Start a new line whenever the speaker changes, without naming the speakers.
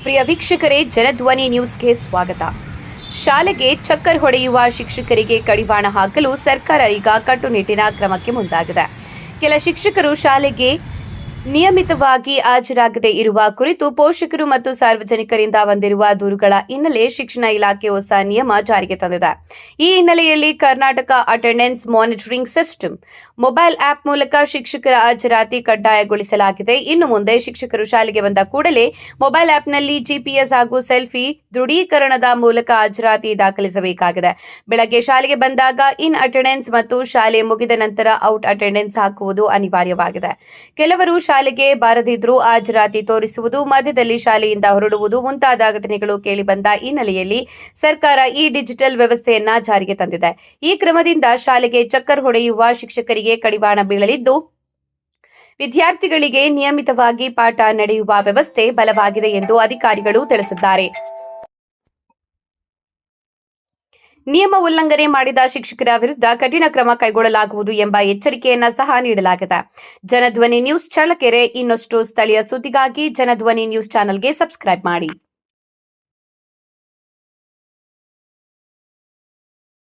ಪ್ರಿಯ ವೀಕ್ಷಕರೇ, ಜನಧ್ವನಿ ನ್ಯೂಸ್ಗೆ ಸ್ವಾಗತ. ಶಾಲೆಗೆ ಚಕ್ಕರ್ ಹೊಡೆಯುವ ಶಿಕ್ಷಕರಿಗೆ ಕಡಿವಾಣ ಹಾಕಲು ಸರ್ಕಾರ ಈಗ ಕಟ್ಟುನಿಟ್ಟಿನ ಕ್ರಮಕ್ಕೆ ಮುಂದಾಗಿದೆ. ಕೆಲ ಶಿಕ್ಷಕರು ಶಾಲೆಗೆ ನಿಯಮಿತವಾಗಿ ಹಾಜರಾಗದೇ ಇರುವ ಕುರಿತು ಪೋಷಕರು ಮತ್ತು ಸಾರ್ವಜನಿಕರಿಂದ ಬಂದಿರುವ ದೂರುಗಳ ಹಿನ್ನೆಲೆ ಶಿಕ್ಷಣ ಇಲಾಖೆ ಹೊಸ ನಿಯಮ ಜಾರಿಗೆ ತಂದಿದೆ. ಈ ಹಿನ್ನೆಲೆಯಲ್ಲಿ Karnataka attendance monitoring system mobile app ಮೂಲಕ ಶಿಕ್ಷಕರ ಹಾಜರಾತಿ ಕಡ್ಡಾಯಗೊಳಿಸಲಾಗಿದೆ. ಇನ್ನು ಮುಂದೆ ಶಿಕ್ಷಕರು ಶಾಲೆಗೆ ಬಂದ ಕೂಡಲೇ ಮೊಬೈಲ್ ಆಪ್ನಲ್ಲಿ ಜಿಪಿಎಸ್ ಹಾಗೂ ಸೆಲ್ಫಿ ದೃಢೀಕರಣದ ಮೂಲಕ ಹಾಜರಾತಿ ದಾಖಲಿಸಬೇಕಾಗಿದೆ. ಬೆಳಗ್ಗೆ ಶಾಲೆಗೆ ಬಂದಾಗ ಇನ್ ಅಟೆಂಡೆನ್ಸ್ ಮತ್ತು ಶಾಲೆ ಮುಗಿದ ನಂತರ ಔಟ್ ಅಟೆಂಡೆನ್ಸ್ ಹಾಕುವುದು ಅನಿವಾರ್ಯವಾಗಿದೆ. ಕೆಲವರು ಶಾಲೆಗೆ ಬಾರದಿದ್ರೂ ಹಾಜರಾತಿ ತೋರಿಸುವುದು, ಮಧ್ಯದಲ್ಲಿ ಶಾಲೆಯಿಂದ ಹೊರಡುವುದು ಮುಂತಾದ ಘಟನೆಗಳು ಕೇಳಿಬಂದ ಹಿನ್ನೆಲೆಯಲ್ಲಿ ಸರ್ಕಾರ ಈ ಡಿಜಿಟಲ್ ವ್ಯವಸ್ಥೆಯನ್ನ ಜಾರಿಗೆ ತಂದಿದೆ. ಈ ಕ್ರಮದಿಂದ ಶಾಲೆಗೆ ಚಕ್ಕರ್ ಹೊಡೆಯುವ ಶಿಕ್ಷಕರಿಗೆ ಕಡಿವಾಣ ಬೀಳಲಿದ್ದು, ವಿದ್ಯಾರ್ಥಿಗಳಿಗೆ ನಿಯಮಿತವಾಗಿ ಪಾಠ ನಡೆಯುವ ವ್ಯವಸ್ಥೆ ಬಲವಾಗಿದೆ ಎಂದು ಅಧಿಕಾರಿಗಳು ತಿಳಿಸಿದ್ದಾರೆ. ನಿಯಮ ಉಲ್ಲಂಘನೆ ಮಾಡಿದ ಶಿಕ್ಷಕರ ವಿರುದ್ಧ ಕಠಿಣ ಕ್ರಮ ಕೈಗೊಳ್ಳಲಾಗುವುದು ಎಂಬ ಎಚ್ಚರಿಕೆಯನ್ನ ಸಹ ನೀಡಲಾಗಿದೆ. ಜನಧ್ವನಿ ನ್ಯೂಸ್ ಚಳ್ಳಕೆರೆ. ಇನ್ನಷ್ಟು ಸ್ಥಳೀಯ ಸುದ್ದಿಗಾಗಿ ಜನಧ್ವನಿ ನ್ಯೂಸ್ ಚಾನೆಲ್ಗೆ ಸಬ್ಸ್ಕ್ರೈಬ್ ಮಾಡಿ.